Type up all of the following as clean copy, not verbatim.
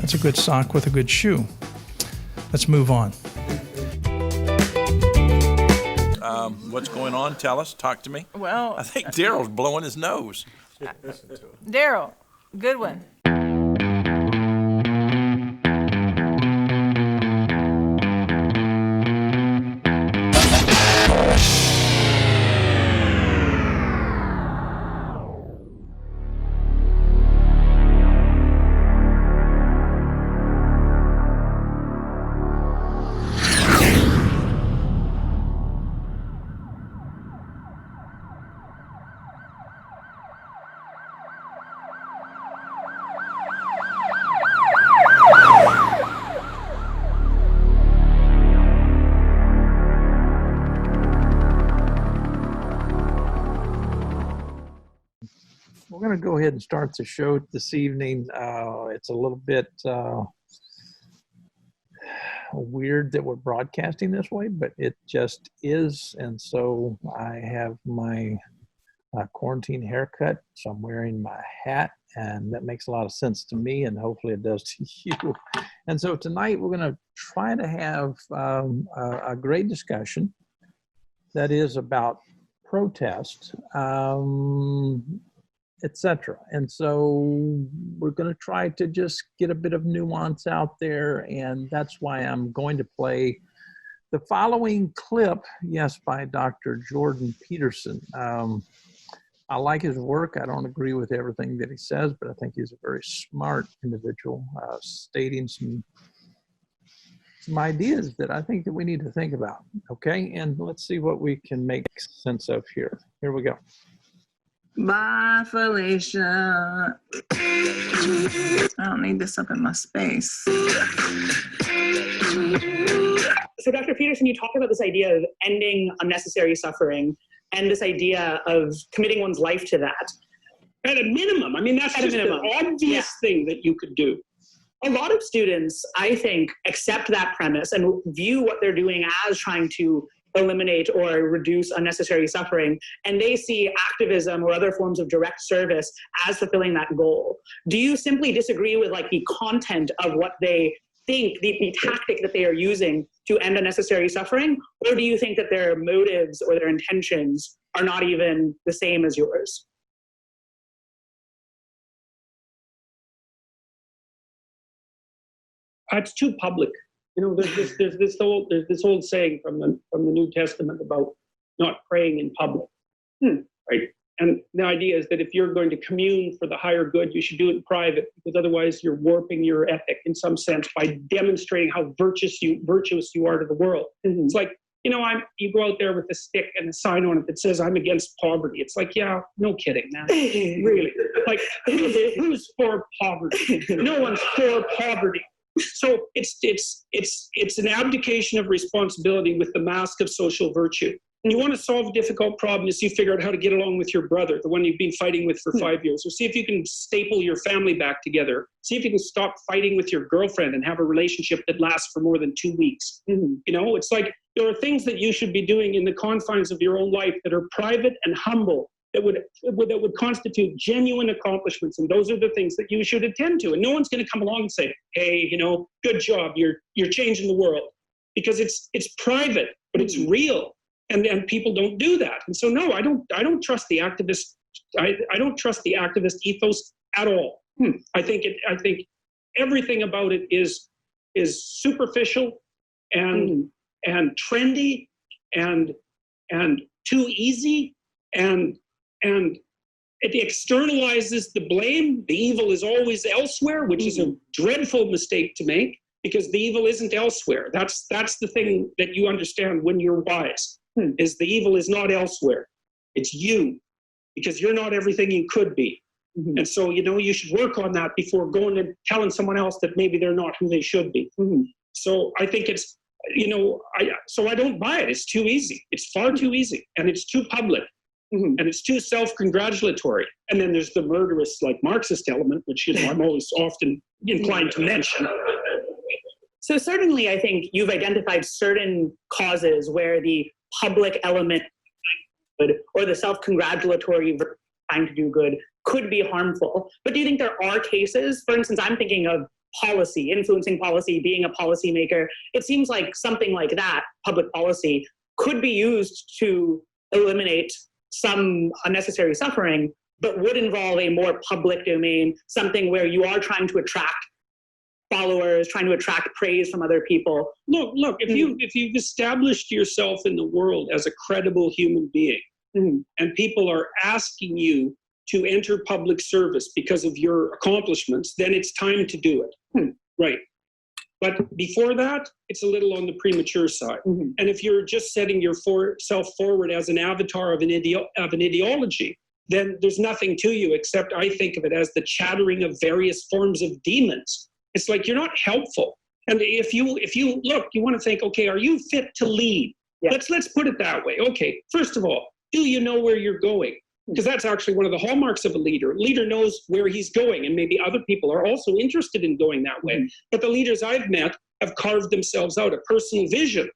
That's a good sock with a good shoe. Let's move on. What's going on? Tell us. Talk to me. Well, I think Daryl's blowing his nose. Daryl, good one. We're going to go ahead and start the show this evening. It's a little bit weird that we're broadcasting this way, but it just is. And so I have my quarantine haircut, so I'm wearing my hat, and that makes a lot of sense to me, and hopefully it does to you. And so tonight we're going to try to have a great discussion that is about protest, etc. And so we're going to try to just get a bit of nuance out there, and that's why I'm going to play the following clip, yes, by Dr. Jordan Peterson. I like his work. I don't agree with everything that he says, but I think he's a very smart individual, stating some ideas that I think that we need to think about, okay? And let's see what we can make sense of here. Here we go. Bye, Felicia. I don't need this up in my space. So Dr. Peterson, you talked about this idea of ending unnecessary suffering and this idea of committing one's life to that. At a minimum. I mean, that's just an obvious thing that you could do. A lot of students, I think, accept that premise and view what they're doing as trying to eliminate or reduce unnecessary suffering, and they see activism or other forms of direct service as fulfilling that goal. Do you simply disagree with like the content of what they think, the tactic that they are using to end unnecessary suffering, or do you think that their motives or their intentions are not even the same as yours? It's too public. You know, there's this old saying from the New Testament about not praying in public, right? And the idea is that if you're going to commune for the higher good, you should do it in private, because otherwise you're warping your ethic in some sense by demonstrating how virtuous you are to the world. Mm-hmm. It's like, you know, you go out there with a stick and a sign on it that says, "I'm against poverty." It's like, yeah, no kidding, man. Really? Like, who's for poverty? No one's for poverty. So it's an abdication of responsibility with the mask of social virtue. And you want to solve a difficult problem is you figure out how to get along with your brother, the one you've been fighting with for 5 years, or see if you can staple your family back together. See if you can stop fighting with your girlfriend and have a relationship that lasts for more than 2 weeks. Mm-hmm. You know, it's like there are things that you should be doing in the confines of your own life that are private and humble, that would constitute genuine accomplishments, and those are the things that you should attend to. And no one's going to come along and say, "Hey, you know, good job, you're changing the world," because it's private, but it's real, and people don't do that. And so, no, I don't trust the activist. I don't trust the activist ethos at all. I think everything about it is superficial and trendy and too easy and it externalizes the blame. The evil is always elsewhere, which is a dreadful mistake to make, because the evil isn't elsewhere. That's the thing that you understand when you're wise, is the evil is not elsewhere. It's you, because you're not everything you could be. Mm-hmm. And so, you know, you should work on that before going and telling someone else that maybe they're not who they should be. Mm-hmm. So I think it's, you know, I don't buy it. It's too easy. It's far too easy, and it's too public. Mm-hmm. And it's too self-congratulatory. And then there's the murderous, like, Marxist element, which, you know, I'm always often inclined to mention. So certainly, I think you've identified certain causes where the public element or the self-congratulatory trying to do good could be harmful. But do you think there are cases, for instance, I'm thinking of policy, influencing policy, being a policymaker. It seems like something like that, public policy, could be used to eliminate some unnecessary suffering, but would involve a more public domain, something where you are trying to attract followers, trying to attract praise from other people. Look, if you've established yourself in the world as a credible human being, and people are asking you to enter public service because of your accomplishments, then it's time to do it. Right. But before that, it's a little on the premature side. And if you're just setting yourself forward as an avatar of an ideology, then there's nothing to you except I think of it as the chattering of various forms of demons. It's like you're not helpful. And if you look, you want to think, okay, are you fit to lead? Yeah. Let's put it that way. Okay, first of all, do you know where you're going? Because that's actually one of the hallmarks of a leader. A leader knows where he's going, and maybe other people are also interested in going that way. But the leaders I've met have carved themselves out a personal vision,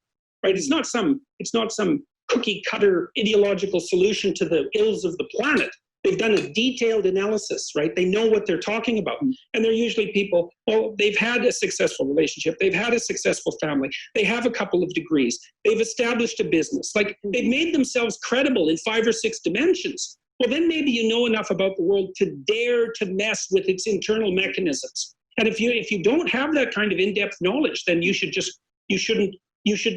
right? It's not some cookie cutter ideological solution to the ills of the planet. They've done a detailed analysis, right? They know what they're talking about. And they're usually people, well, they've had a successful relationship. They've had a successful family. They have a couple of degrees. They've established a business. Like, they've made themselves credible in 5 or 6 dimensions. Well, then maybe you know enough about the world to dare to mess with its internal mechanisms. And if you don't have that kind of in-depth knowledge, then you should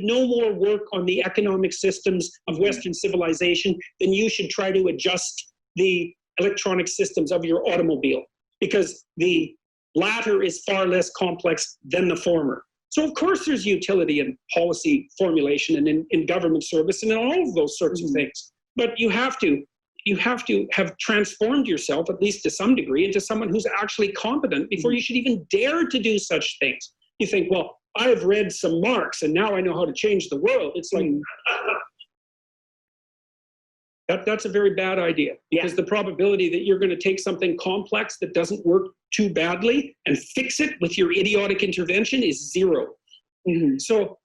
no more work on the economic systems of Western civilization than you should try to adjust the electronic systems of your automobile, because the latter is far less complex than the former. So of course there's utility in policy formulation and in government service and in all of those sorts of things. But you have to have transformed yourself, at least to some degree, into someone who's actually competent before you should even dare to do such things. You think, well, I've read some Marx and now I know how to change the world. It's like, that's a very bad idea, because the probability that you're going to take something complex that doesn't work too badly and fix it with your idiotic intervention is 0. So,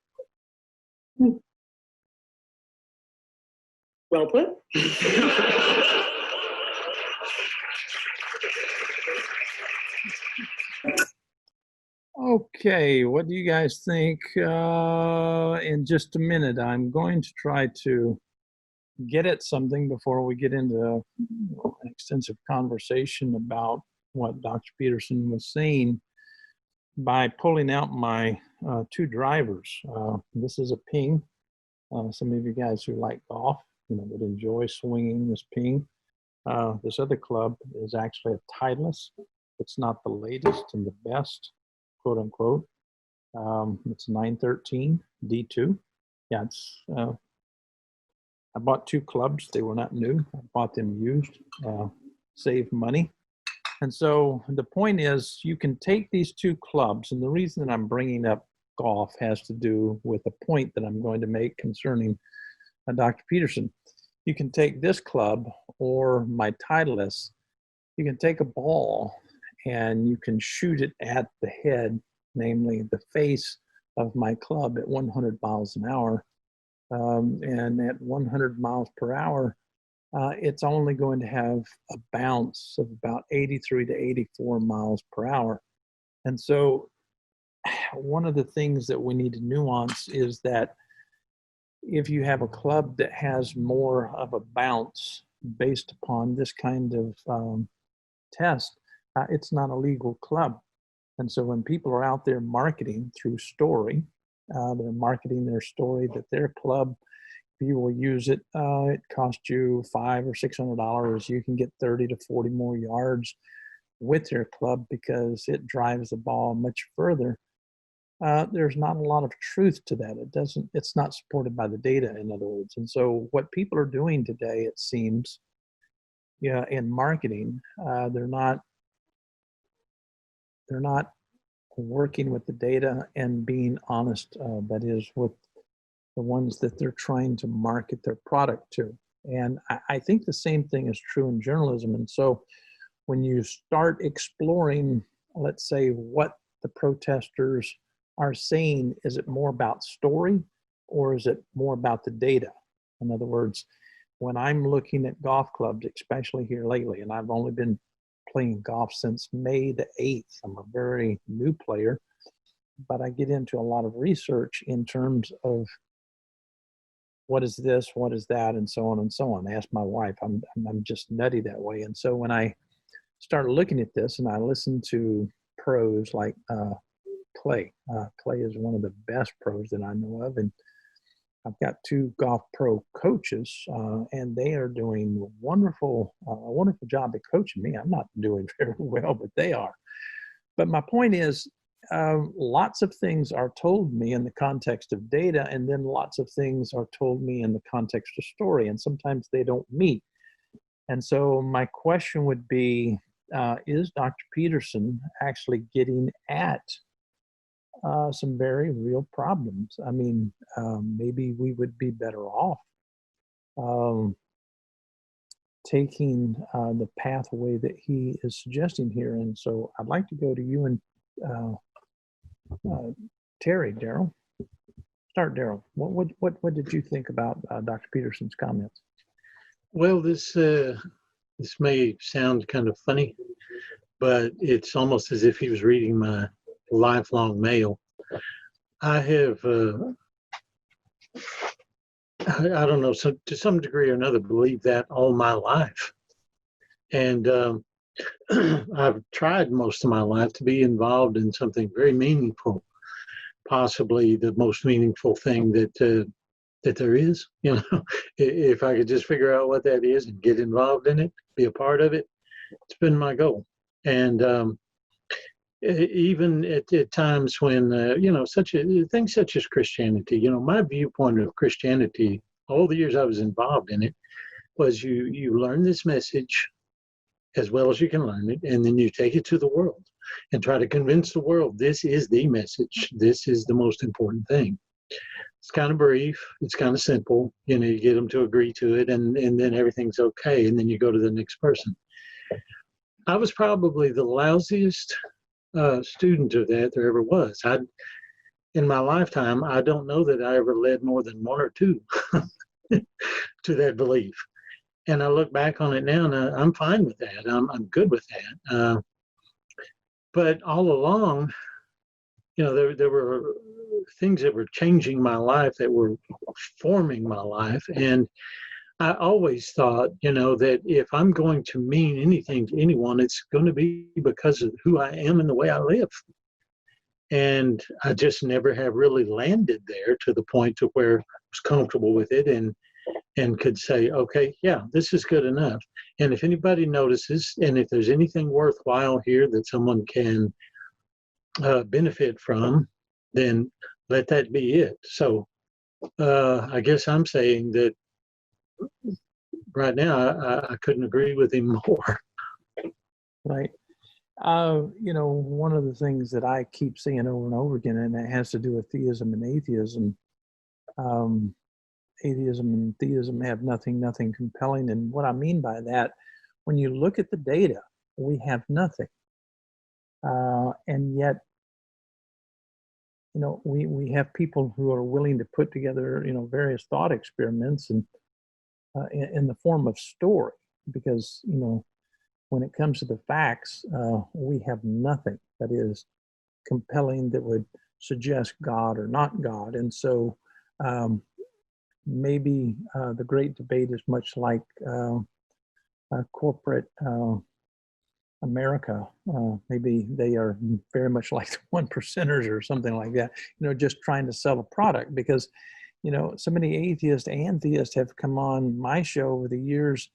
well put. Okay, what do you guys think? In just a minute, I'm going to try to get at something before we get into an extensive conversation about what Dr. Peterson was saying by pulling out my 2 drivers. This is a ping. Some of you guys who like golf, would enjoy swinging this ping. This other club is actually a Titleist. It's not the latest and the best, quote unquote. It's 913 D2. Yeah, it's. I bought 2 clubs. They were not new. I bought them used, save money. And so the point is, you can take these 2 clubs, and the reason that I'm bringing up golf has to do with a point that I'm going to make concerning Dr. Peterson. You can take this club or my Titleist. You can take a ball and you can shoot it at the head, namely the face of my club, at 100 miles an hour. And at 100 miles per hour, it's only going to have a bounce of about 83 to 84 miles per hour. And so one of the things that we need to nuance is that if you have a club that has more of a bounce based upon this kind of test, it's not a legal club. And so when people are out there marketing through story, they're marketing their story that their club, if you will use it, it costs you $500 or $600. You can get 30 to 40 more yards with your club because it drives the ball much further. There's not a lot of truth to that. It's not supported by the data, in other words. And so what people are doing today, it seems, in marketing, they're not working with the data and being honest, that is, with the ones that they're trying to market their product to. And I think the same thing is true in journalism. And so when you start exploring, let's say, what the protesters are saying, is it more about story or is it more about the data? In other words, when I'm looking at golf clubs, especially here lately, and I've only been playing golf since May the 8th. I'm a very new player, but I get into a lot of research in terms of what is this, what is that, and so on and so on. I asked my wife. I'm just nutty that way. And so when I started looking at this and I listened to pros like Clay. Clay is one of the best pros that I know of. And I've got 2 golf pro coaches, and they are doing a wonderful job at coaching me. I'm not doing very well, but they are. But my point is, lots of things are told me in the context of data, and then lots of things are told me in the context of story, and sometimes they don't meet. And so my question would be, is Dr. Peterson actually getting at some very real problems? I mean, maybe we would be better off taking the pathway that he is suggesting here. And so I'd like to go to you and Terry. Daryl, start. Daryl, what did you think about Dr. Peterson's comments? Well, this may sound kind of funny, but it's almost as if he was reading my lifelong mail. I have, I don't know, so to some degree or another, believed that all my life. And I've tried most of my life to be involved in something very meaningful, possibly the most meaningful thing that there is. You know, if I could just figure out what that is and get involved in it, be a part of it, it's been my goal. And even at times when, you know, things such as Christianity, you know, my viewpoint of Christianity, all the years I was involved in it, was you learn this message as well as you can learn it, and then you take it to the world and try to convince the world this is the message, this is the most important thing. It's kind of brief, it's kind of simple, you know, you get them to agree to it, and then everything's okay, and then you go to the next person. I was probably the lousiest student of that there ever was. In my lifetime, I don't know that I ever led more than 1 or 2 to that belief. And I look back on it now, and I'm fine with that. I'm good with that. But all along, you know, there were things that were changing my life, that were forming my life. And I always thought, you know, that if I'm going to mean anything to anyone, it's going to be because of who I am and the way I live. And I just never have really landed there to the point to where I was comfortable with it and could say, okay, yeah, this is good enough. And if anybody notices, and if there's anything worthwhile here that someone can benefit from, then let that be it. So I guess I'm saying that right now I couldn't agree with him more. Right. You know, one of the things that I keep saying over and over again, and it has to do with theism and atheism. Atheism and theism have nothing compelling. And what I mean by that, when you look at the data, we have nothing. And yet, you know, we have people who are willing to put together, you know, various thought experiments and in the form of story, because, you know, when it comes to the facts, we have nothing that is compelling that would suggest God or not God. And so maybe the great debate is much like corporate America. Maybe they are very much like the 1%ers or something like that, you know, just trying to sell a product. Because, you know, so many atheists and theists have come on my show over the years,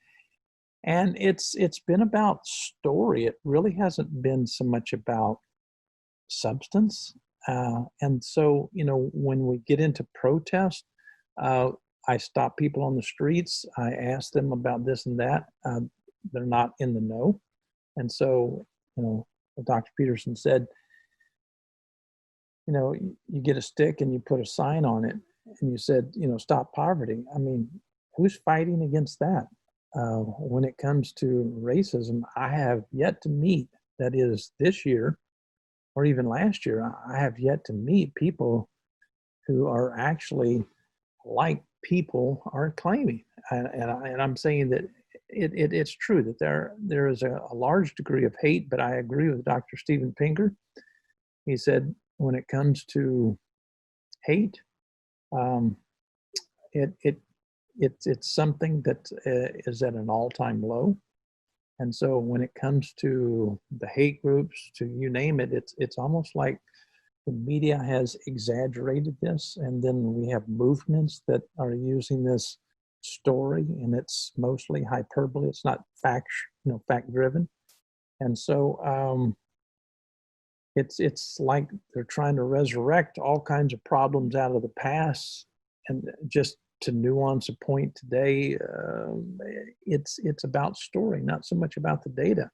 and it's been about story. It really hasn't been so much about substance. And so, you know, when we get into protest, I stop people on the streets. I ask them about this and that. They're not in the know. And so, you know, Dr. Peterson said, you know, you get a stick and you put a sign on it, and you said, you know, stop poverty. I mean, who's fighting against that? When it comes to racism, I have yet to meet, that is this year or even last year, I have yet to meet people who are actually like people are claiming. And I'm saying that it's true that there is a large degree of hate, but I agree with Dr. Steven Pinker. He said when it comes to hate, it's something that is at an all-time low. And so when it comes to the hate groups, to you name it, it's almost like the media has exaggerated this, and then we have movements that are using this story, and it's mostly hyperbole. It's not fact driven, and so it's like they're trying to resurrect all kinds of problems out of the past, and just to nuance a point today, it's about story, not so much about the data.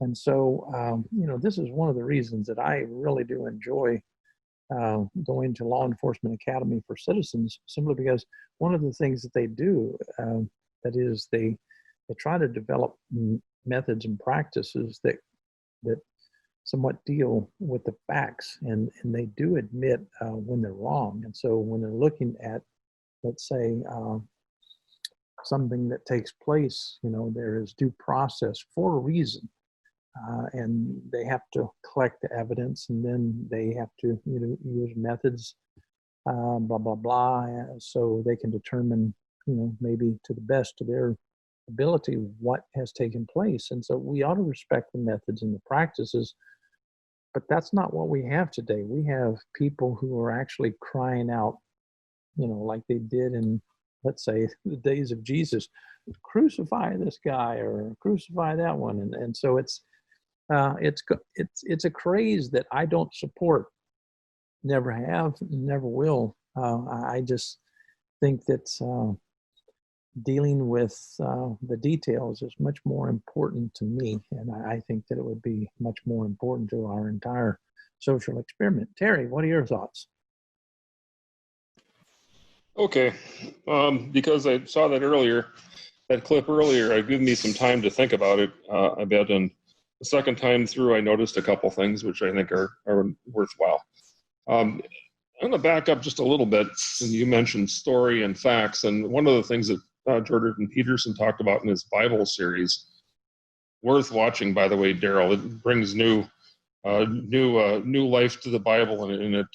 And so, this is one of the reasons that I really do enjoy going to Law Enforcement Academy for Citizens, simply because one of the things that they do, that is they try to develop methods and practices that somewhat deal with the facts, and they do admit when they're wrong. And so when they're looking at, let's say, something that takes place, there is due process for a reason. And they have to collect the evidence, and then they have to use methods, blah, blah, blah, so they can determine, maybe to the best of their ability what has taken place. And so we ought to respect the methods and the practices, but that's not what we have today. We have people who are actually crying out, like they did in, let's say, the days of Jesus, crucify this guy or crucify that one. And so it's a craze that I don't support, never have, never will. I just think that dealing with the details is much more important to me, and I think that it would be much more important to our entire social experiment. Terry, what are your thoughts? Okay, because I saw that clip earlier, it gave me some time to think about it, I bet, and the second time through, I noticed a couple things which I think are worthwhile. I'm going to back up just a little bit. You mentioned story and facts, and one of the things that Jordan Peterson talked about in his Bible series, worth watching, by the way, Daryl. It brings new life to the Bible, and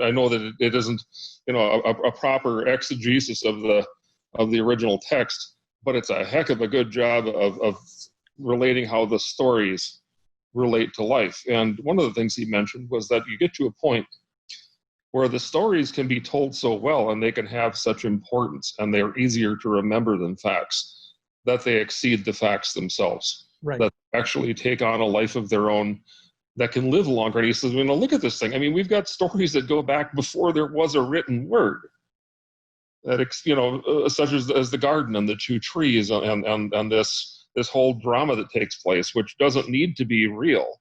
I know that it isn't, a proper exegesis of the original text, but it's a heck of a good job of relating how the stories relate to life. And one of the things he mentioned was that you get to a point where the stories can be told so well, and they can have such importance, and they're easier to remember than facts, that they exceed the facts themselves. Right. That actually take on a life of their own, that can live longer. And he says, look at this thing. I mean, we've got stories that go back before there was a written word. That, such as the garden and the two trees and this whole drama that takes place, which doesn't need to be real.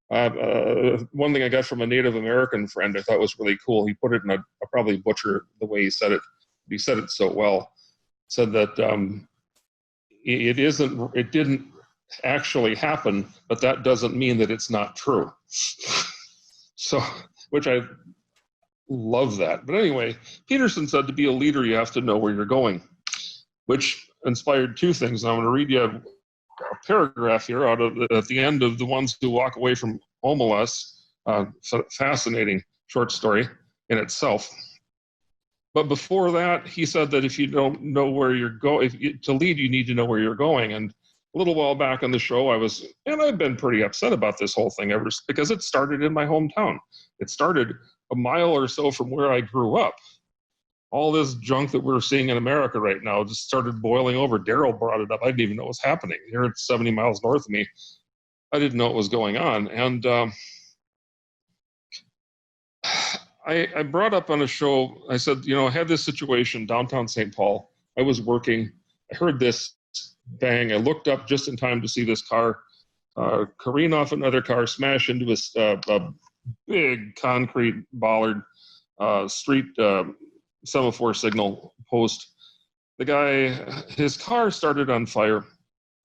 One thing I got from a Native American friend I thought was really cool. He put it in I'll probably butcher the way he said it. He said it so well. Said that it didn't actually happen, but that doesn't mean that it's not true. So, which I love that. But anyway, Peterson said to be a leader, you have to know where you're going, which inspired two things. And I'm going to read you a paragraph here out of at the end of The Ones Who Walk Away from Omelas. Fascinating short story in itself. But before that, he said that if you don't know where you're going, to lead, you need to know where you're going. And a little while back on the show, I've been pretty upset about this whole thing because it started in my hometown. It started a mile or so from where I grew up. All this junk that we're seeing in America right now just started boiling over. Daryl brought it up. I didn't even know what was happening. Here it's 70 miles north of me. I didn't know what was going on. And I brought up on a show, I said, I had this situation downtown St. Paul. I was working. I heard this bang. I looked up just in time to see this car careen off another car, smash into a big concrete bollard street semaphore signal post. The guy, his car started on fire.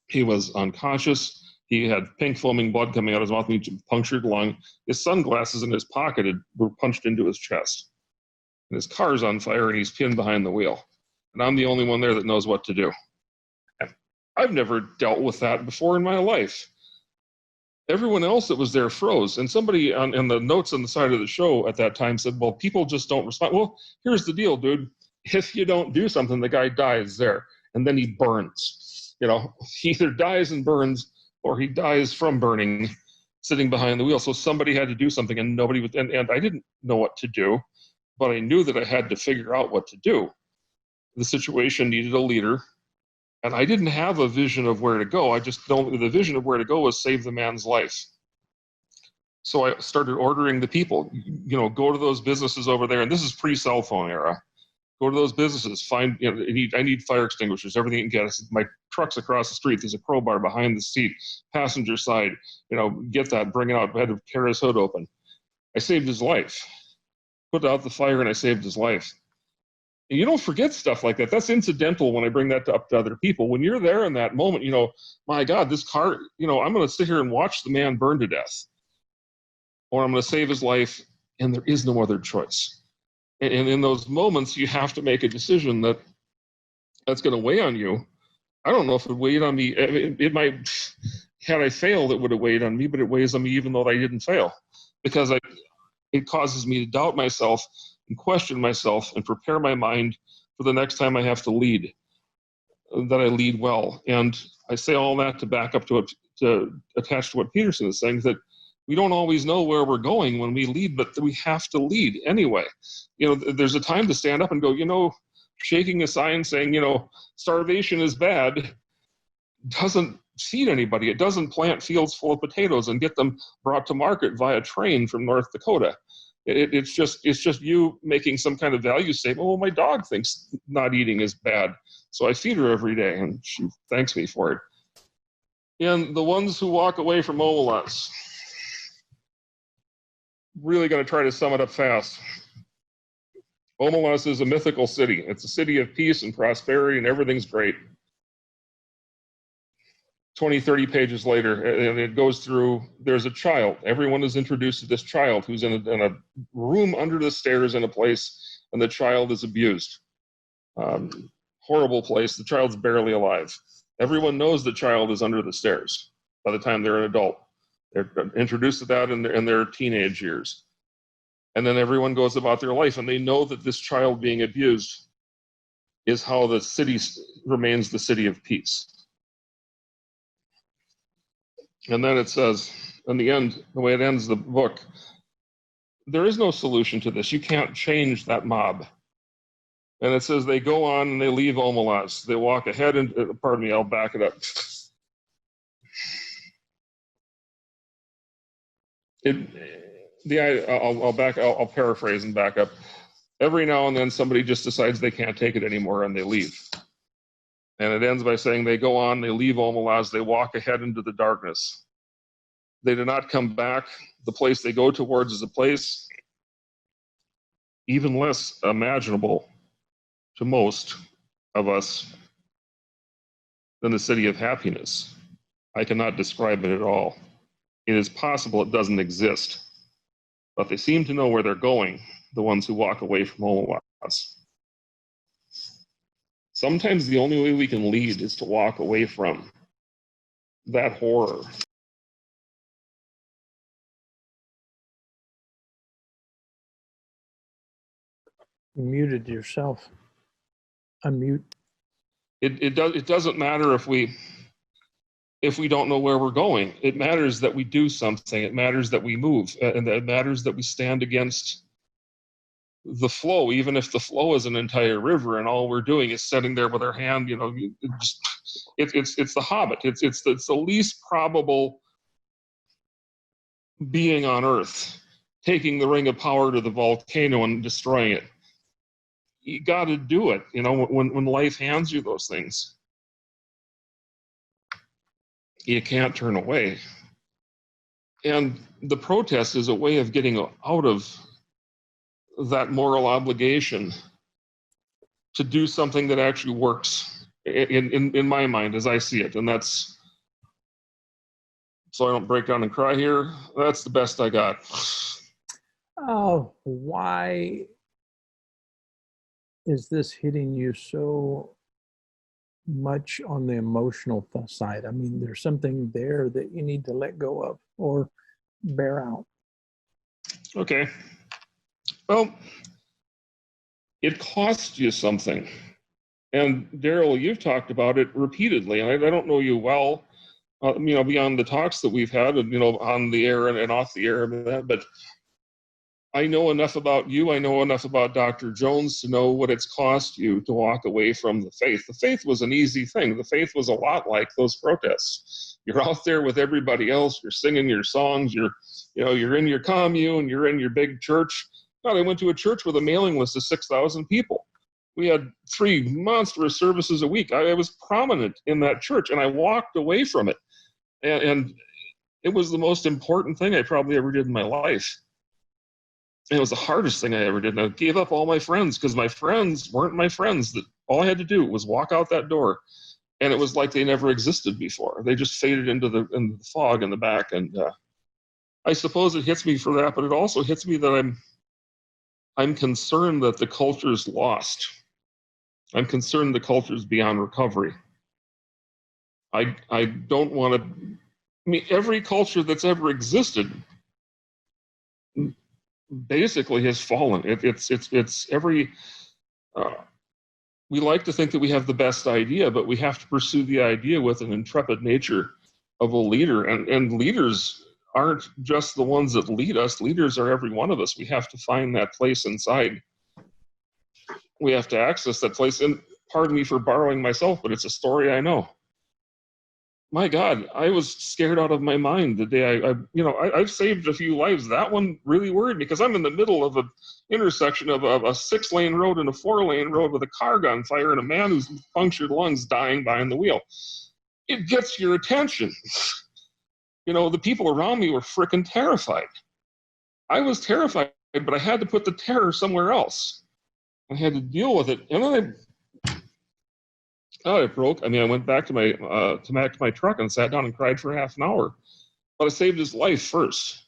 He was unconscious. He had pink foaming blood coming out of his mouth, and he punctured lung. His sunglasses in his pocket were punched into his chest. And his car's on fire, and he's pinned behind the wheel. And I'm the only one there that knows what to do. I've never dealt with that before in my life. Everyone else that was there froze. And somebody in the notes on the side of the show at that time said, well, people just don't respond. Well, here's the deal, dude. If you don't do something, the guy dies there. And then he burns. You know, he either dies and burns or he dies from burning sitting behind the wheel. So somebody had to do something, and nobody was, and I didn't know what to do, but I knew that I had to figure out what to do. The situation needed a leader. And I didn't have a vision of where to go. I just don't, the vision of where to go was save the man's life. So I started ordering the people, you know, go to those businesses over there. And this is pre-cell phone era. Go to those businesses, find, you know, I need fire extinguishers, everything you can get. I said, my truck's across the street. There's a crowbar behind the seat, passenger side, you know, get that, bring it out. I had to tear his hood open. I saved his life. Put out the fire and I saved his life. And you don't forget stuff like that. That's incidental when I bring that up to other people. When you're there in that moment, you know, my God, this car, you know, I'm going to sit here and watch the man burn to death. Or I'm going to save his life, and there is no other choice. And in those moments, you have to make a decision that's going to weigh on you. I don't know if it weighed on me. It might, had I failed, it would have weighed on me, but it weighs on me even though I didn't fail. Because it causes me to doubt myself and question myself and prepare my mind for the next time I have to lead, that I lead well. And I say all that to back up to attach to what Peterson is saying, that we don't always know where we're going when we lead, but we have to lead anyway. You know, there's a time to stand up and go, you know, shaking a sign saying, you know, starvation is bad doesn't feed anybody. It doesn't plant fields full of potatoes and get them brought to market via train from North Dakota. It's just you making some kind of value statement. Well, my dog thinks not eating is bad, so I feed her every day, and she thanks me for it. And the ones who walk away from Omelas, really going to try to sum it up fast. Omelas is a mythical city. It's a city of peace and prosperity, and everything's great. 20, 30 pages later, and it goes through, there's a child. Everyone is introduced to this child who's in a room under the stairs in a place, and the child is abused. Horrible place. The child's barely alive. Everyone knows the child is under the stairs by the time they're an adult. They're introduced to that in their teenage years. And then everyone goes about their life, and they know that this child being abused is how the city remains the city of peace. And then it says, in the end, the way it ends the book, there is no solution to this. You can't change that mob. And it says they go on and they leave Omelas. They walk ahead and, pardon me, I'll back it up. I'll paraphrase and back up. Every now and then somebody just decides they can't take it anymore and they leave. And it ends by saying they go on, they leave Omelas, they walk ahead into the darkness. They do not come back. The place they go towards is a place even less imaginable to most of us than the city of happiness. I cannot describe it at all. It is possible it doesn't exist, but they seem to know where they're going, the ones who walk away from Omelas. Sometimes the only way we can lead is to walk away from that horror. You muted yourself. Unmute. It doesn't matter if we don't know where we're going. It matters that we do something. It matters that we move, and it matters that we stand against the flow, even if the flow is an entire river and all we're doing is sitting there with our hand, you know, it's the Hobbit. It's the least probable being on Earth, taking the ring of power to the volcano and destroying it. You got to do it, you know, when life hands you those things. You can't turn away. And the protest is a way of getting out of that moral obligation to do something that actually works in my mind as I see it. And that's, so I don't break down and cry here, that's the best I got. Oh, why is this hitting you so much on the emotional side. I mean, there's something there that you need to let go of or bear out. Okay. Well, it costs you something. And Daryl, you've talked about it repeatedly, and I don't know you well, beyond the talks that we've had, on the air and off the air, but I know enough about you. I know enough about Dr. Jones to know what it's cost you to walk away from the faith. The faith was an easy thing. The faith was a lot like those protests. You're out there with everybody else. You're singing your songs. You're in your commune. You're in your big church. God, I went to a church with a mailing list of 6,000 people. We had 3 monstrous services a week. I was prominent in that church, and I walked away from it. And it was the most important thing I probably ever did in my life. And it was the hardest thing I ever did. And I gave up all my friends because my friends weren't my friends. That all I had to do was walk out that door, and it was like they never existed before. They just faded into the fog in the back. And I suppose it hits me for that, but it also hits me that I'm concerned that the culture's lost. I'm concerned the culture's beyond recovery. I don't want to. I mean, every culture that's ever existed basically has fallen. It's every. We like to think that we have the best idea, but we have to pursue the idea with an intrepid nature of a leader. And leaders aren't just the ones that lead us. Leaders are every one of us. We have to find that place inside. We have to access that place. And pardon me for borrowing myself, but it's a story I know. My God, I was scared out of my mind the day I've saved a few lives. That one really worried me because I'm in the middle of an intersection of a 6-lane road and a 4-lane road with a car gunfire and a man who's punctured lungs dying behind the wheel. It gets your attention. The people around me were freaking terrified. I was terrified, but I had to put the terror somewhere else. I had to deal with it, and then it broke. I went back to my truck and sat down and cried for half an hour. But I saved his life first.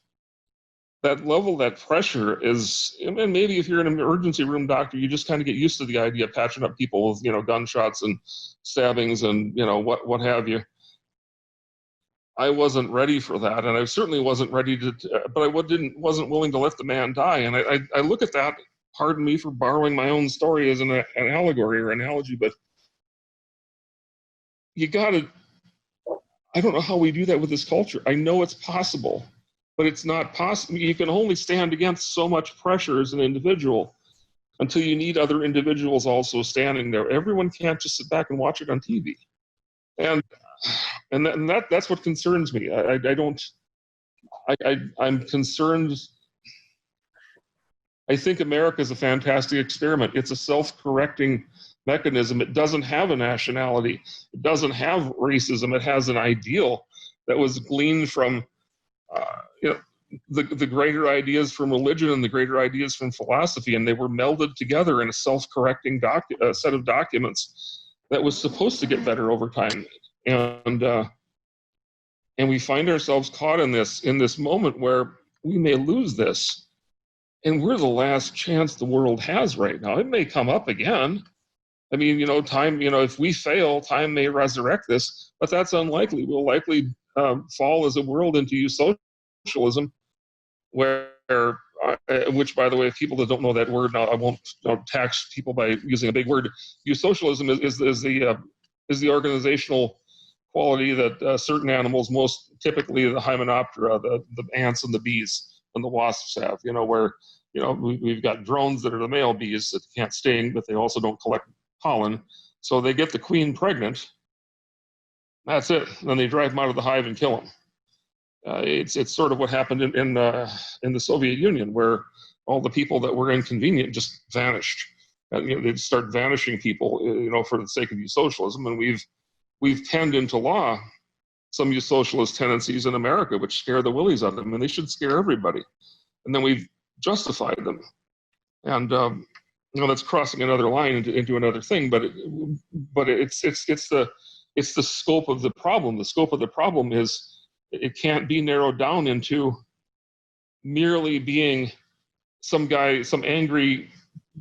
That level, that pressure is, and maybe if you're an emergency room doctor, you just kind of get used to the idea of patching up people with, gunshots and stabbings and, what have you. I wasn't ready for that, and I certainly wasn't ready but I wasn't willing to let the man die. And I look at that, pardon me for borrowing my own story as an allegory or analogy, but I don't know how we do that with this culture. I know it's possible, but it's not possible. You can only stand against so much pressure as an individual until you need other individuals also standing there. Everyone can't just sit back and watch it on TV. And that's what concerns me. I'm concerned. I think America is a fantastic experiment. It's a self-correcting mechanism. It doesn't have a nationality. It doesn't have racism. It has an ideal that was gleaned from the greater ideas from religion and the greater ideas from philosophy, and they were melded together in a self-correcting set of documents that was supposed to get better over time. And we find ourselves caught in this moment where we may lose this. And we're the last chance the world has right now. It may come up again. Time, if we fail, time may resurrect this, but that's unlikely. We'll likely fall as a world into socialism, which, by the way, if people that don't know that word, now I won't tax people by using a big word. Socialism is the organizational quality that certain animals, most typically the Hymenoptera, the ants and the bees and the wasps have, where, we've got drones that are the male bees that can't sting, but they also don't collect pollen. So they get the queen pregnant. That's it. Then they drive them out of the hive and kill them. It's sort of what happened in the Soviet Union, where all the people that were inconvenient just vanished. They'd start vanishing people, for the sake of socialism. And we've penned into law some socialist tendencies in America, which scare the willies out of them, and they should scare everybody. And then we've justified them. And that's crossing another line into another thing. But it's the scope of the problem. The scope of the problem is it can't be narrowed down into merely being some angry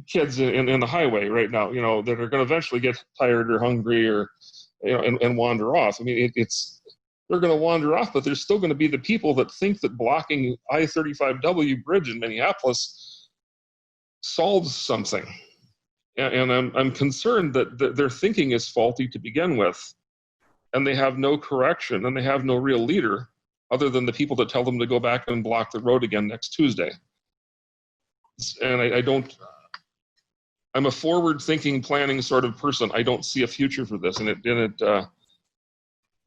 kids in the highway right now, you know, that are going to eventually get tired or hungry or, you know, and wander off. I mean, they're going to wander off, but there's still going to be the people that think that blocking I-35W bridge in Minneapolis solves something. And I'm concerned that their thinking is faulty to begin with, and they have no correction, and they have no real leader other than the people that tell them to go back and block the road again next Tuesday. And I don't, I'm a forward-thinking, planning sort of person. I don't see a future for this, and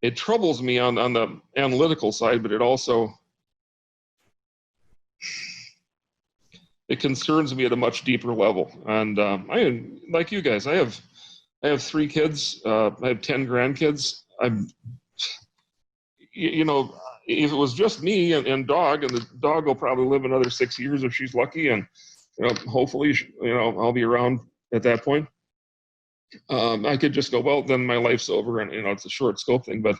it troubles me on the analytical side, but it concerns me at a much deeper level. And I, like you guys, I have 3 kids. I have 10 grandkids. You know, if it was just me and dog, and the dog will probably live another 6 years if she's lucky, and you know, hopefully, you know, I'll be around at that point. I could just go, well, then my life's over, and you know, it's a short scope thing. But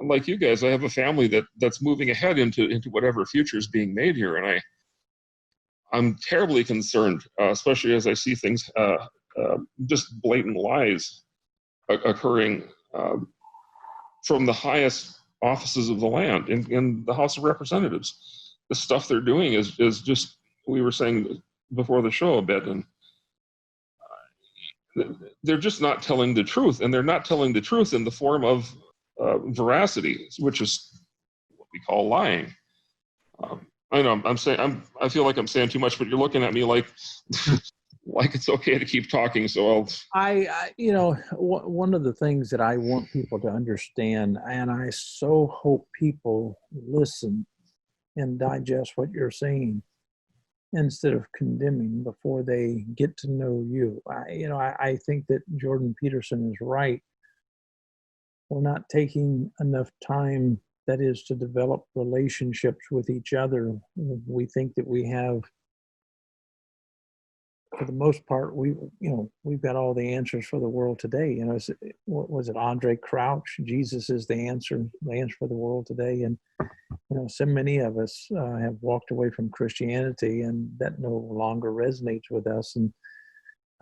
like you guys, I have a family that's moving ahead into whatever future is being made here, and I'm terribly concerned, especially as I see things, just blatant lies occurring from the highest offices of the land in the House of Representatives. The stuff they're doing is just, we were saying before the show a bit, and they're just not telling the truth, and they're not telling the truth in the form of veracity, which is what we call lying. I know I feel like I'm saying too much, but you're looking at me like like it's okay to keep talking. So I you know, one of the things that I want people to understand, and I so hope people listen and digest what you're saying instead of condemning before they get to know you. I think that Jordan Peterson is right. We're not taking enough time, that is, to develop relationships with each other. We think that we have, for the most part, we've got all the answers for the world today. You know, what was it, Andre Crouch? Jesus is the answer for the world today. And you know, so many of us have walked away from Christianity, and that no longer resonates with us. And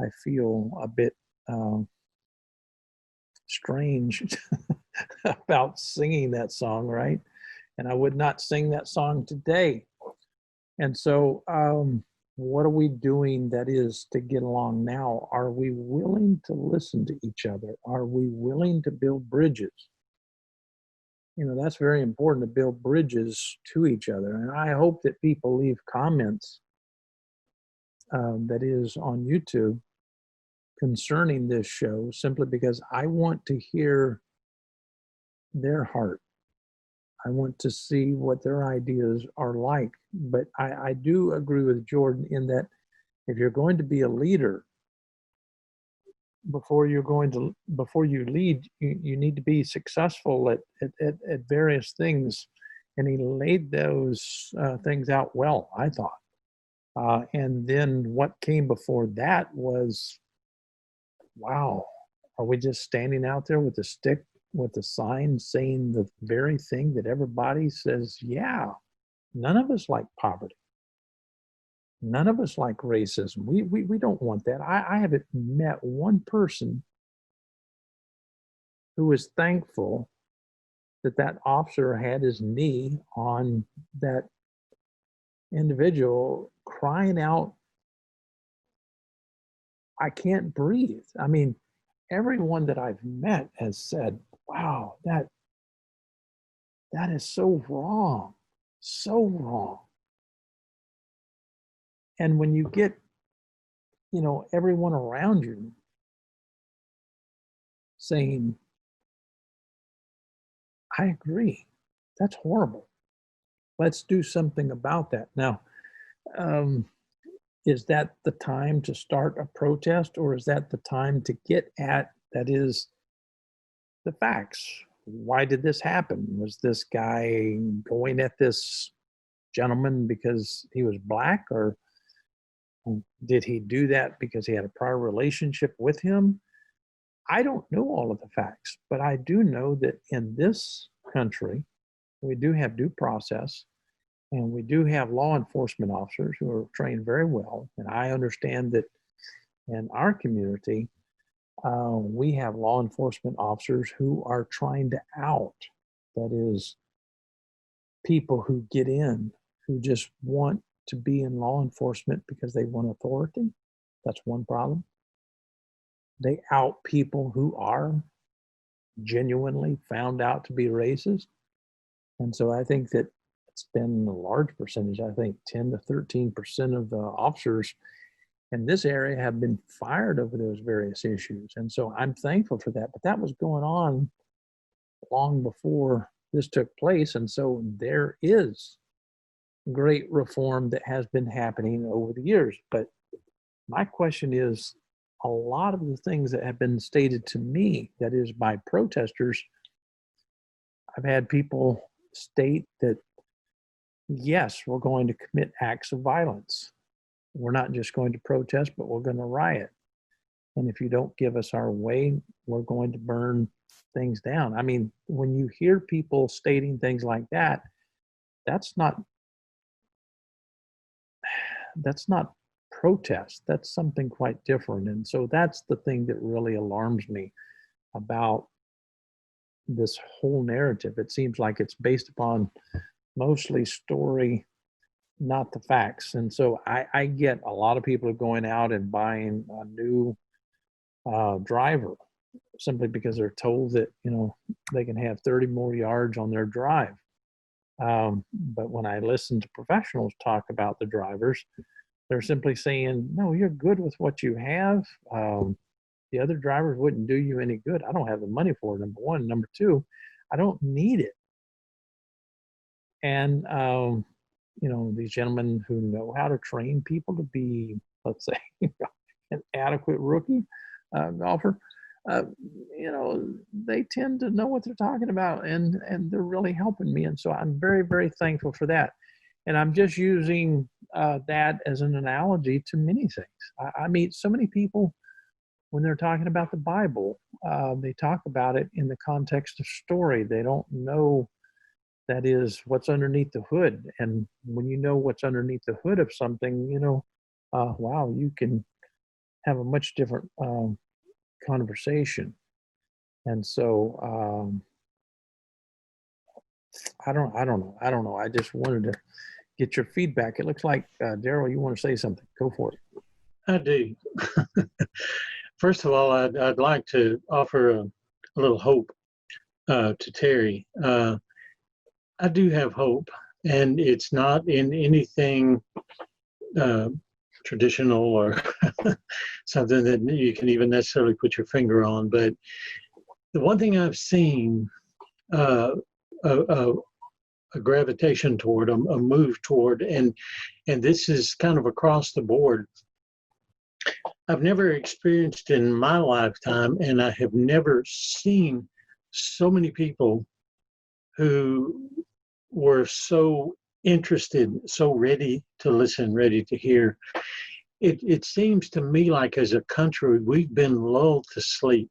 I feel a bit strange about singing that song, right? And I would not sing that song today. And so what are we doing, that is, to get along now? Are we willing to listen to each other? Are we willing to build bridges? You know, that's very important, to build bridges to each other. And I hope that people leave comments, that is, on YouTube concerning this show, simply because I want to hear their heart. I want to see what their ideas are like. But I do agree with Jordan in that if you're going to be a leader, before you lead, you need to be successful at various things. And he laid those things out well, I thought. And then what came before that was, wow, are we just standing out there with a stick, with a sign saying the very thing that everybody says? Yeah, none of us like poverty. None of us like racism. We don't want that. I haven't met one person who was thankful that officer had his knee on that individual, crying out, I can't breathe. I mean, everyone that I've met has said, wow, that is so wrong, so wrong. And when you get, you know, everyone around you saying, I agree, that's horrible, let's do something about that. Now, is that the time to start a protest, or is that the time to get at, that is, the facts? Why did this happen? Was this guy going at this gentleman because he was black, or did he do that because he had a prior relationship with him? I don't know all of the facts, but I do know that in this country, we do have due process. And we do have law enforcement officers who are trained very well. And I understand that in our community, we have law enforcement officers who are trying to out, that is, people who get in, who just want to be in law enforcement because they want authority. That's one problem. They out people who are genuinely found out to be racist. And so I think that it's been a large percentage, I think 10 to 13% of the officers in this area have been fired over those various issues. And so I'm thankful for that. But that was going on long before this took place. And so there is great reform that has been happening over the years. But my question is, a lot of the things that have been stated to me, that is by protesters, I've had people state that, yes, we're going to commit acts of violence. We're not just going to protest, but we're going to riot. And if you don't give us our way, we're going to burn things down. I mean, when you hear people stating things like that, that's not protest. That's something quite different. And so that's the thing that really alarms me about this whole narrative. It seems like it's based upon mostly story, not the facts. And so I get a lot of people are going out and buying a new driver simply because they're told that, you know, they can have 30 more yards on their drive. But when I listen to professionals talk about the drivers, they're simply saying, no, you're good with what you have. The other drivers wouldn't do you any good. I don't have the money for it, number one. Number two, I don't need it. And, you know, these gentlemen who know how to train people to be, let's say, an adequate rookie golfer, you know, they tend to know what they're talking about, and they're really helping me. And so I'm very, very thankful for that. And I'm just using that as an analogy to many things. I meet so many people when they're talking about the Bible, they talk about it in the context of story. They don't know, that is, what's underneath the hood. And when you know what's underneath the hood of something, you know, wow, you can have a much different conversation. And so I don't know. I just wanted to get your feedback. It looks like Daryl, you want to say something. Go for it. I do. First of all, I'd like to offer a little hope to Terry. I do have hope, and it's not in anything traditional or something that you can even necessarily put your finger on. But the one thing I've seen a gravitation toward, a move toward, and this is kind of across the board. I've never experienced in my lifetime, and I have never seen so many people who were so interested, so ready to listen, ready to hear. It seems to me like as a country, we've been lulled to sleep,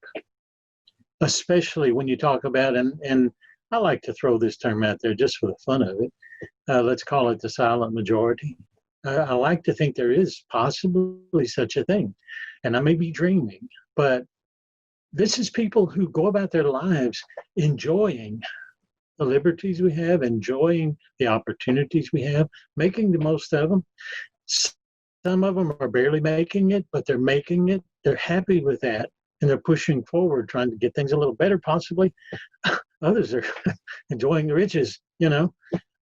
especially when you talk about, and I like to throw this term out there just for the fun of it. Let's call it the silent majority. I like to think there is possibly such a thing, and I may be dreaming, but this is people who go about their lives enjoying the liberties we have, enjoying the opportunities we have, making the most of them. Some of them are barely making it, but they're making it. They're happy with that, and they're pushing forward, trying to get things a little better, possibly. Others are enjoying the riches, you know,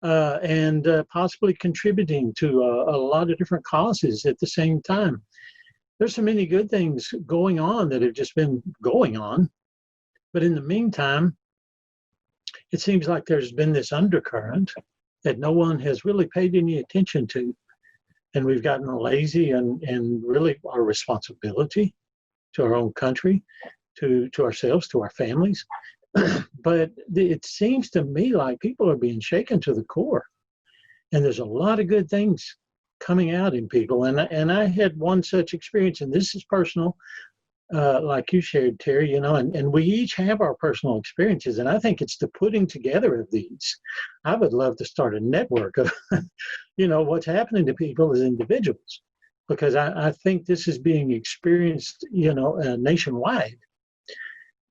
and possibly contributing to a lot of different causes at the same time. There's so many good things going on that have just been going on. But in the meantime, it seems like there's been this undercurrent that no one has really paid any attention to. And we've gotten lazy and really our responsibility to our own country, to ourselves, to our families. But it seems to me like people are being shaken to the core. And there's a lot of good things coming out in people. And I had one such experience, and this is personal. like you shared, Terry, you know, and we each have our personal experiences. And I think it's the putting together of these. I would love to start a network of, you know, what's happening to people as individuals, because I think this is being experienced, you know, nationwide.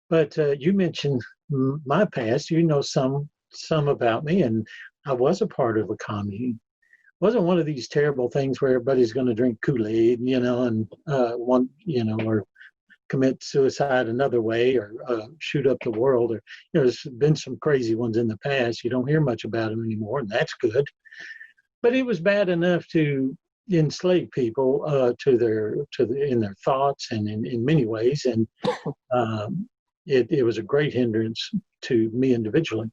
But you mentioned my past. You know some about me, and I was a part of a commune. Wasn't one of these terrible things where everybody's going to drink Kool-Aid, you know, and one, you know, or commit suicide another way, or shoot up the world. Or, you know, there's been some crazy ones in the past. You don't hear much about them anymore, and that's good. But it was bad enough to enslave people in their thoughts and in many ways, and it was a great hindrance to me individually.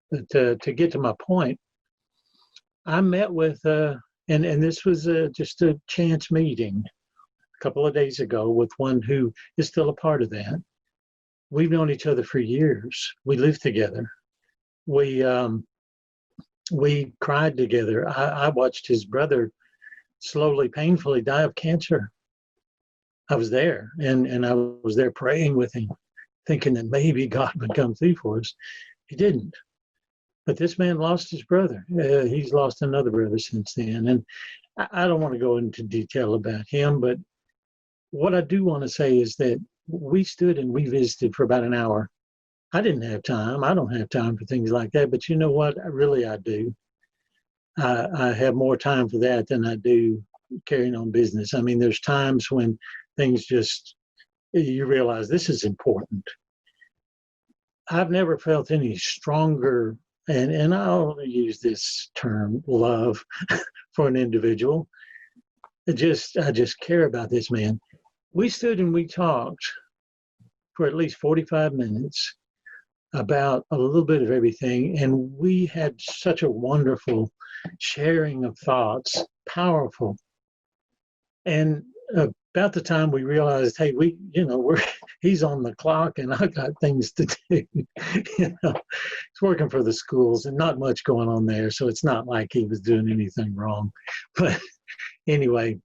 But to get to my point, I met with and this was just a chance meeting a couple of days ago with one who is still a part of that. We've known each other for years. We lived together. We cried together. I watched his brother slowly, painfully die of cancer. I was there, and I was there praying with him, thinking that maybe God would come through for us. He didn't. But this man lost his brother. He's lost another brother since then. And I don't want to go into detail about him, but what I do want to say is that we stood and we visited for about an hour. I didn't have time. I don't have time for things like that. But you know what? Really, I do. I have more time for that than I do carrying on business. I mean, there's times when things just, you realize this is important. I've never felt any stronger, and I'll use this term, love for an individual. I just care about this man. We stood and we talked for at least 45 minutes about a little bit of everything, and we had such a wonderful sharing of thoughts, powerful. And about the time we realized, hey, he's on the clock and I got things to do. You know, he's working for the schools and not much going on there, so it's not like he was doing anything wrong. But anyway,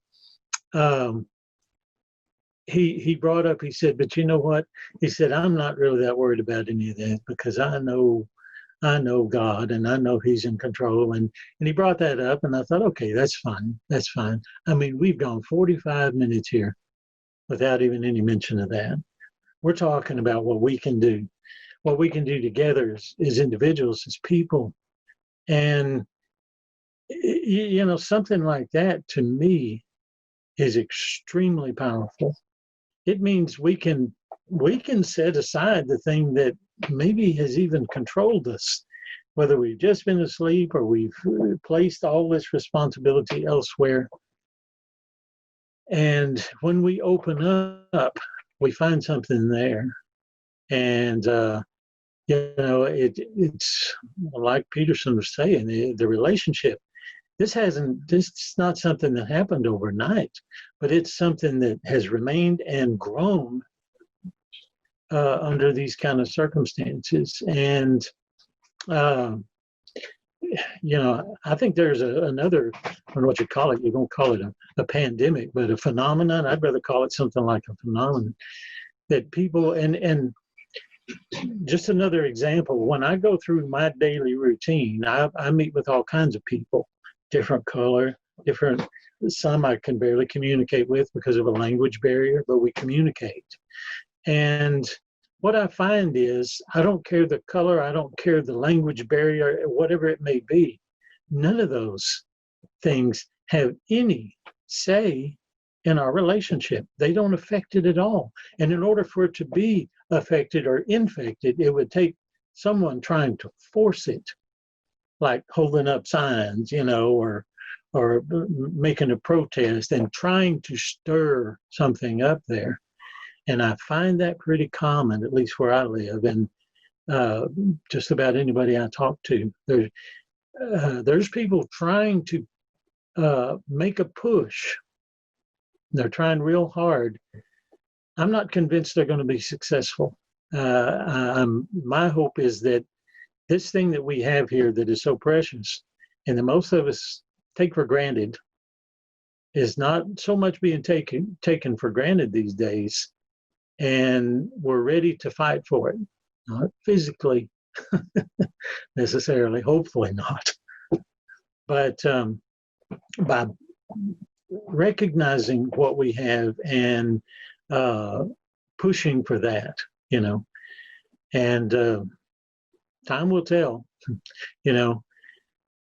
he brought up, he said, but you know what? He said, I'm not really that worried about any of that because I know God and I know he's in control. And he brought that up and I thought, okay, that's fine. That's fine. I mean, we've gone 45 minutes here without even any mention of that. We're talking about what we can do together as individuals, as people. And, you know, something like that to me is extremely powerful. It means we can set aside the thing that maybe has even controlled us, whether we've just been asleep or we've placed all this responsibility elsewhere. And when we open up, we find something there. And, you know, it's like Peterson was saying, the relationship. This is not something that happened overnight, but it's something that has remained and grown under these kind of circumstances. And, you know, I think there's another, I don't know what you call it, you're going to call it a pandemic, but a phenomenon. I'd rather call it something like a phenomenon that people, and just another example, when I go through my daily routine, I meet with all kinds of people, different color, some I can barely communicate with because of a language barrier, but we communicate. And what I find is, I don't care the color, I don't care the language barrier, whatever it may be. None of those things have any say in our relationship. They don't affect it at all. And in order for it to be affected or infected, it would take someone trying to force it, like holding up signs, you know, or making a protest and trying to stir something up there. And I find that pretty common, at least where I live, and just about anybody I talk to. There's people trying to make a push. They're trying real hard. I'm not convinced they're going to be successful. My hope is that this thing that we have here that is so precious and that most of us take for granted is not so much being taken for granted these days, and we're ready to fight for it. Not physically necessarily, hopefully not, but by recognizing what we have and pushing for that, and time will tell.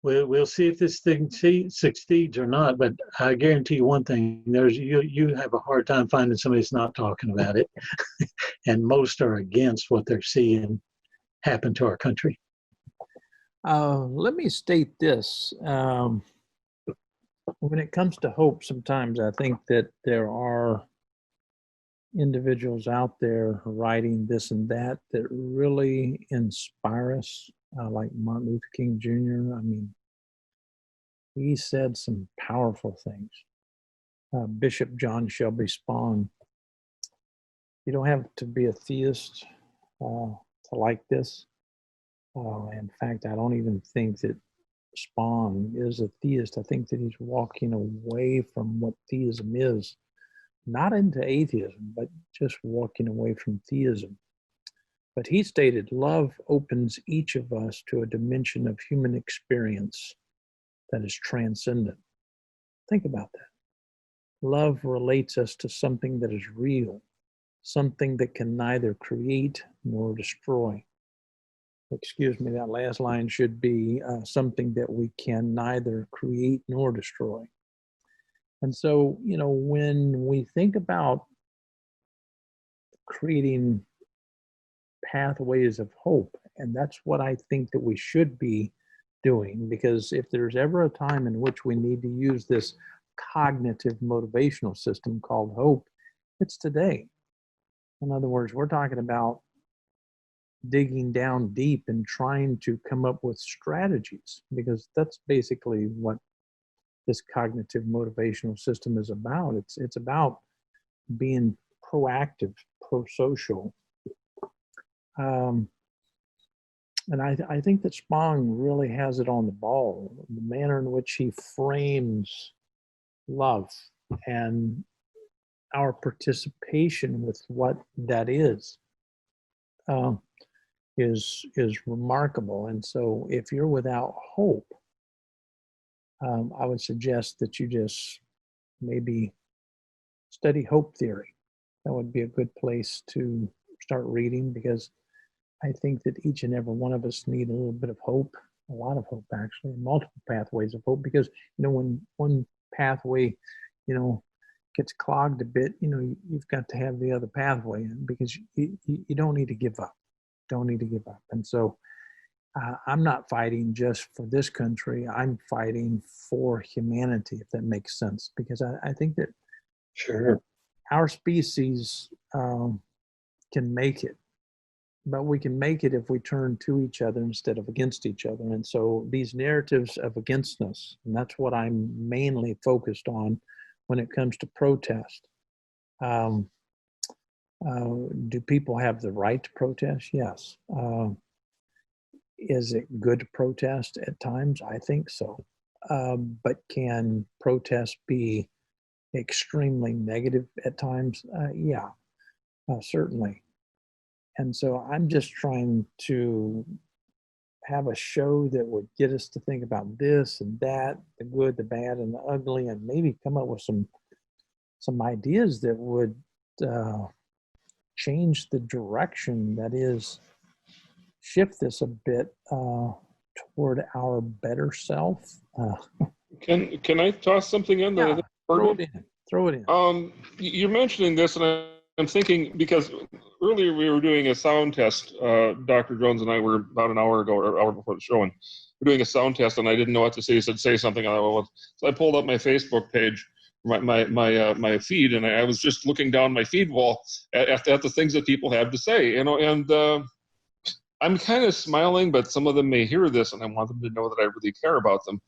We'll see if this thing succeeds or not. But I guarantee you one thing: you have a hard time finding somebody that's not talking about it, and most are against what they're seeing happen to our country. Let me state this. When it comes to hope, sometimes I think that there are individuals out there writing this and that really inspire us, like Martin Luther King Jr. I mean, he said some powerful things. Bishop John Shelby Spong, you don't have to be a theist to like this. In fact, I don't even think that Spong is a theist. I think that he's walking away from what theism is, not into atheism, but just walking away from theism. But he stated, love opens each of us to a dimension of human experience that is transcendent. Think about that. Love relates us to something that is real, something that can neither create nor destroy. Excuse me, that last line should be something that we can neither create nor destroy. And so, when we think about creating pathways of hope, and that's what I think that we should be doing, because if there's ever a time in which we need to use this cognitive motivational system called hope, it's today. In other words, we're talking about digging down deep and trying to come up with strategies, because that's basically what this cognitive motivational system is about. It's about being proactive, pro-social. And I think that Spong really has it on the ball, the manner in which he frames love and our participation with what that is remarkable. And so if you're without hope, I would suggest that you just maybe study hope theory. That would be a good place to start reading, because I think that each and every one of us need a little bit of hope, a lot of hope actually, multiple pathways of hope, because when one pathway, gets clogged a bit, you've got to have the other pathway in, because you don't need to give up. Don't need to give up. And so I'm not fighting just for this country. I'm fighting for humanity, if that makes sense, because I think that Sure. our species can make it, but we can make it if we turn to each other instead of against each other. And so these narratives of againstness, and that's what I'm mainly focused on when it comes to protest. Do people have the right to protest? Yes. Is it good to protest at times? I think so. But can protest be extremely negative at times? Yeah, certainly. And so I'm just trying to have a show that would get us to think about this and that, the good, the bad, and the ugly, and maybe come up with some ideas that would change the direction, that is, shift this a bit toward our better self. Can I toss something in? Yeah, throw it in. You're mentioning this, and I'm thinking, because earlier we were doing a sound test. Dr. Jones and I were about an hour ago, or hour before the show, and we're doing a sound test, and I didn't know what to say. He said, "Say something." So I pulled up my Facebook page, my feed, and I was just looking down my feed wall at the things that people have to say, and I'm kind of smiling, but some of them may hear this, and I want them to know that I really care about them.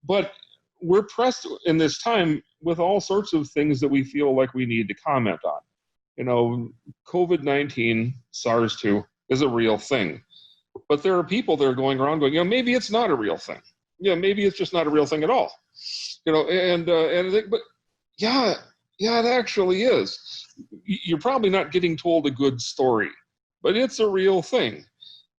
But we're pressed in this time with all sorts of things that we feel like we need to comment on. COVID-19, SARS-2 is a real thing. But there are people that are going around going, maybe it's not a real thing. Yeah, maybe it's just not a real thing at all. And I think, but yeah, it actually is. you're probably not getting told a good story, but it's a real thing.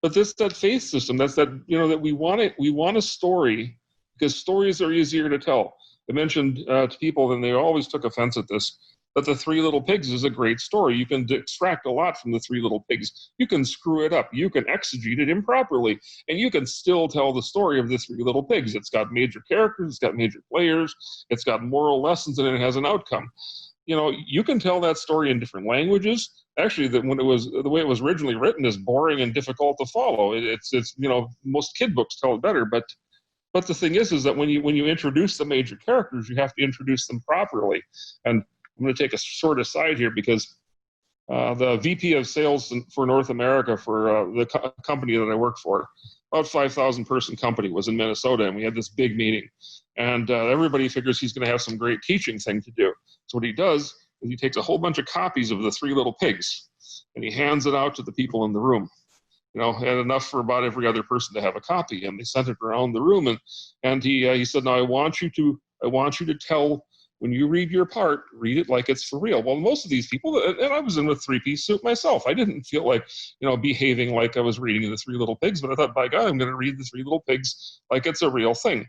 But that faith system, that's that, that we want a story, because stories are easier to tell. I mentioned to people, and they always took offense at this, that the Three Little Pigs is a great story. You can extract a lot from the Three Little Pigs. You can screw it up. You can exegete it improperly, and you can still tell the story of the Three Little Pigs. It's got major characters, it's got major players, it's got moral lessons, and it has an outcome. You can tell that story in different languages. Actually, the way it was originally written is boring and difficult to follow. It's most kid books tell it better, but the thing is that when you introduce the major characters, you have to introduce them properly. And I'm going to take a short aside here, because the VP of sales for North America for the company that I work for, about 5,000 person company, was in Minnesota, and we had this big meeting. And everybody figures he's going to have some great teaching thing to do. So what he does is he takes a whole bunch of copies of the Three Little Pigs, and he hands it out to the people in the room. And enough for about every other person to have a copy. And they sent it around the room, and he said, "Now I want you to tell, when you read your part, read it like it's for real." Well, most of these people, and I was in with three-piece suit myself, I didn't feel like, behaving like I was reading the Three Little Pigs, but I thought, by God, I'm going to read the Three Little Pigs like it's a real thing.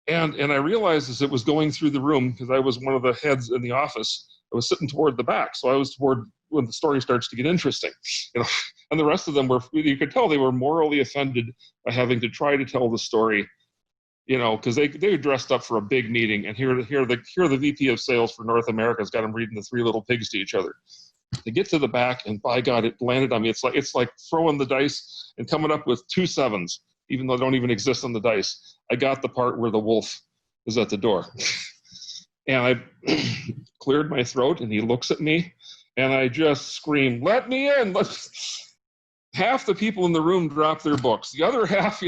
And I realized as it was going through the room, because I was one of the heads in the office, I was sitting toward the back, so I was toward when the story starts to get interesting, and the rest of them you could tell they were morally offended by having to try to tell the story, because they were dressed up for a big meeting, and here the VP of sales for North America has got them reading the Three Little Pigs to each other. They get to the back, and by God, it landed on me. It's like throwing the dice and coming up with 2 sevens, even though they don't even exist on the dice. I got the part where the wolf is at the door. And I cleared my throat, and he looks at me, and I just screamed, "Let me in!" Half the people in the room dropped their books. The other half,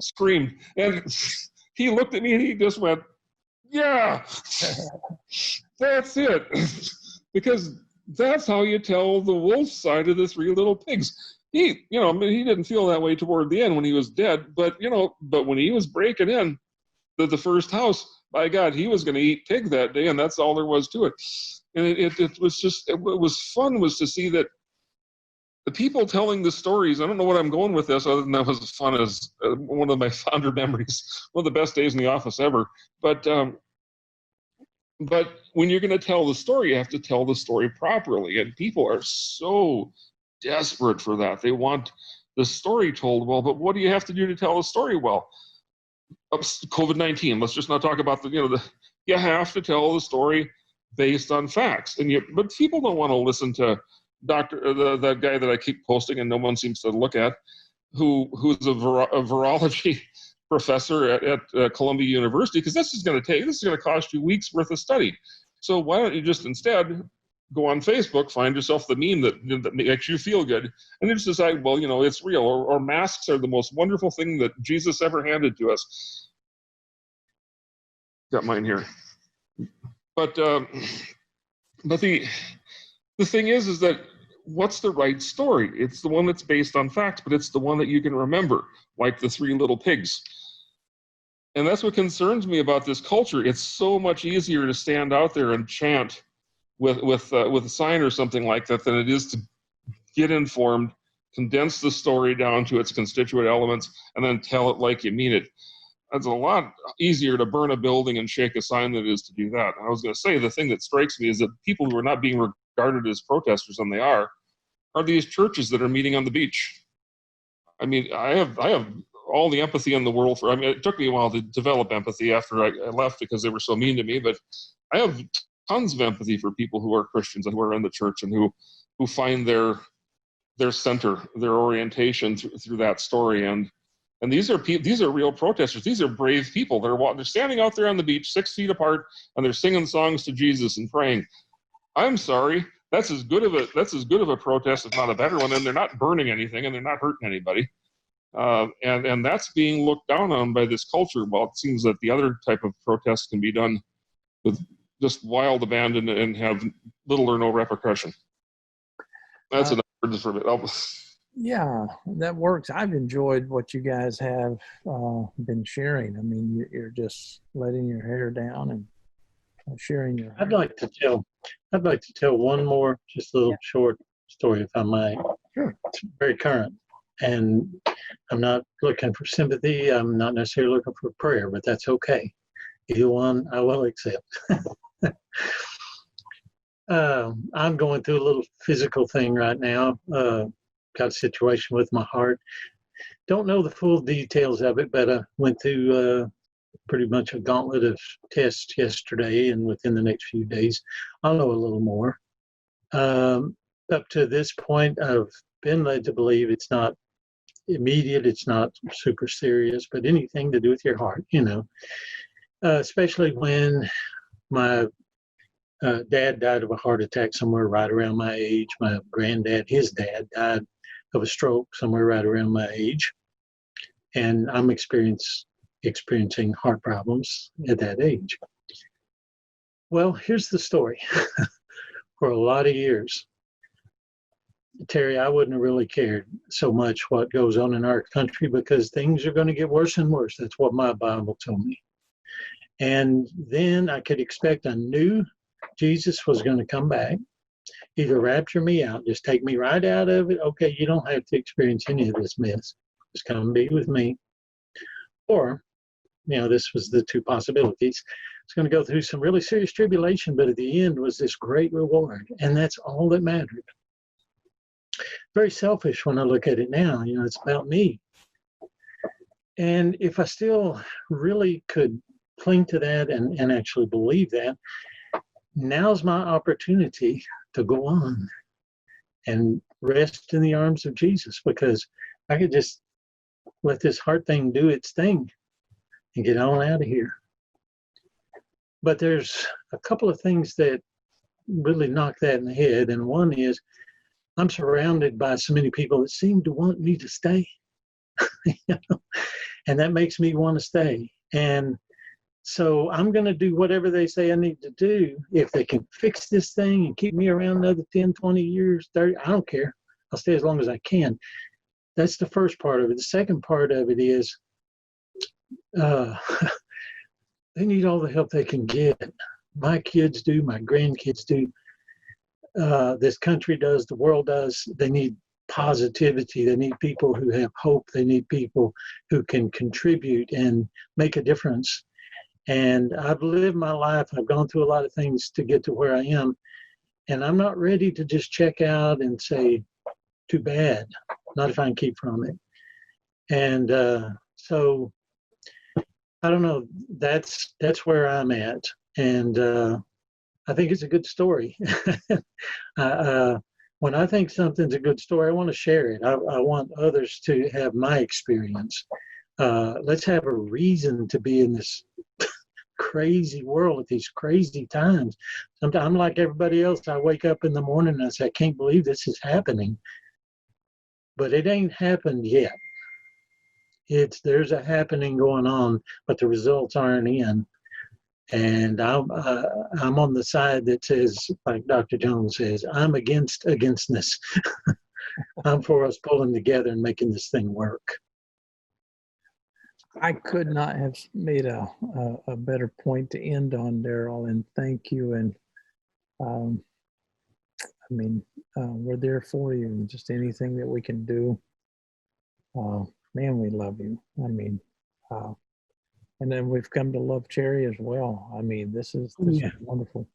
screamed. And he looked at me, and he just went, "Yeah, that's it." Because that's how you tell the wolf side of the Three Little Pigs. He didn't feel that way toward the end when he was dead, but when he was breaking in the first house, by God, he was going to eat pig that day, and that's all there was to it. And it was fun to see that the people telling the stories. I don't know what I'm going with this, other than that was fun as one of my fonder memories, one of the best days in the office ever. But when you're going to tell the story, you have to tell the story properly, and people are so desperate for that. They want the story told well, but what do you have to do to tell the story well? COVID-19. Let's just not talk about you have to tell the story based on facts, but people don't want to listen to that guy that I keep posting and no one seems to look at, who's a virology professor at Columbia University, because this is going to cost you weeks worth of study. So why don't you just instead go on Facebook, find yourself the meme that makes you feel good, and then just decide, well, it's real, or masks are the most wonderful thing that Jesus ever handed to us. Got mine here. But the thing is that what's the right story? It's the one that's based on facts, but it's the one that you can remember, like the Three Little Pigs. And that's what concerns me about this culture. It's so much easier to stand out there and chant with a sign or something like that than it is to get informed, condense the story down to its constituent elements, and then tell it like you mean it. It's a lot easier to burn a building and shake a sign than it is to do that. And I was going to say, the thing that strikes me is that people who are not being regarded as protesters, and they are these churches that are meeting on the beach. I mean, I have all the empathy in the world for. I mean, it took me a while to develop empathy after I left because they were so mean to me. But I have tons of empathy for people who are Christians and who are in the church and who find their center, their orientation through that story. And these are real protesters. These are brave people. They're standing out there on the beach 6 feet apart, and they're singing songs to Jesus and praying. I'm sorry, that's as good of a protest, if not a better one. And they're not burning anything, and they're not hurting anybody. And that's being looked down on by this culture. Well, it seems that the other type of protest can be done with just wild abandon and have little or no repercussion. That's enough for a bit. Yeah, that works. I've enjoyed what you guys have been sharing. I mean, you're just letting your hair down and sharing your I'd heart. like to tell one more, just a little short story, if I might. Sure. It's very current, and I'm not looking for sympathy. I'm not necessarily looking for prayer, but that's okay. Either one, I will accept. I'm going through a little physical thing right now. Got a situation with my heart. Don't know the full details of it, but I went through pretty much a gauntlet of tests yesterday, and within the next few days, I'll know a little more. Up to this point, I've been led to believe it's not immediate, it's not super serious, but anything to do with your heart, especially when my dad died of a heart attack somewhere right around my age. My granddad, his dad, died of a stroke somewhere right around my age. And I'm experiencing heart problems at that age. Well, here's the story. For a lot of years, Terry, I wouldn't have really cared so much what goes on in our country because things are going to get worse and worse. That's what my Bible told me. And then I could expect I knew Jesus was going to come back, either rapture me out, just take me right out of it. Okay, you don't have to experience any of this mess. Just come and be with me. Or, this was the two possibilities. It's going to go through some really serious tribulation, but at the end was this great reward. And that's all that mattered. Very selfish when I look at it now. It's about me. And if I still really could cling to that and actually believe that, now's my opportunity to go on and rest in the arms of Jesus, because I could just let this heart thing do its thing and get on out of here. But there's a couple of things that really knock that in the head. And one is I'm surrounded by so many people that seem to want me to stay. And that makes me want to stay. And so I'm going to do whatever they say I need to do. If they can fix this thing and keep me around another 10, 20 years, 30, I don't care. I'll stay as long as I can. That's the first part of it. The second part of it is they need all the help they can get. My kids do, my grandkids do. This country does, the world does. They need positivity. They need people who have hope. They need people who can contribute and make a difference. And I've lived my life. I've gone through a lot of things to get to where I am. And I'm not ready to just check out and say, too bad, not if I can keep from it. And so, I don't know, that's where I'm at. And I think it's a good story. When I think something's a good story, I want to share it. I want others to have my experience. Let's have a reason to be in this crazy world at these crazy times. Sometimes I'm like everybody else. I wake up in the morning and I say, I can't believe this is happening. But it ain't happened yet. There's a happening going on, but the results aren't in. And I'm on the side that says, like Dr. Jones says, I'm againstness. I'm for us pulling together and making this thing work. I could not have made a better point to end on, Daryl, and thank you. And we're there for you, and just anything that we can do. Man, we love you. And then we've come to love Cherry as well. This is wonderful.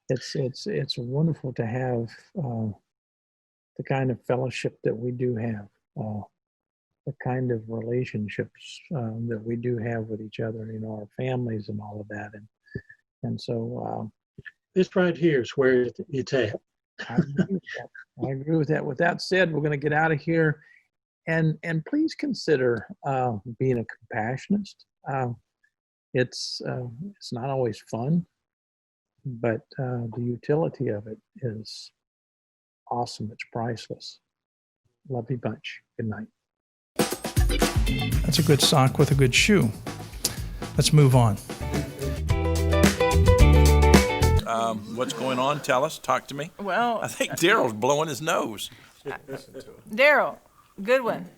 It's wonderful to have the kind of fellowship that we do have, the kind of relationships that we do have with each other, our families and all of that. And so this right here is where it's at. I agree with that. With that said, we're going to get out of here. And please consider being a compassionist. It's not always fun, but the utility of it is awesome. It's priceless. Love you bunch. Good night. That's a good sock with a good shoe. Let's move on. What's going on? Tell us. Talk to me. Well, I think Daryl's blowing his nose. Daryl, good one.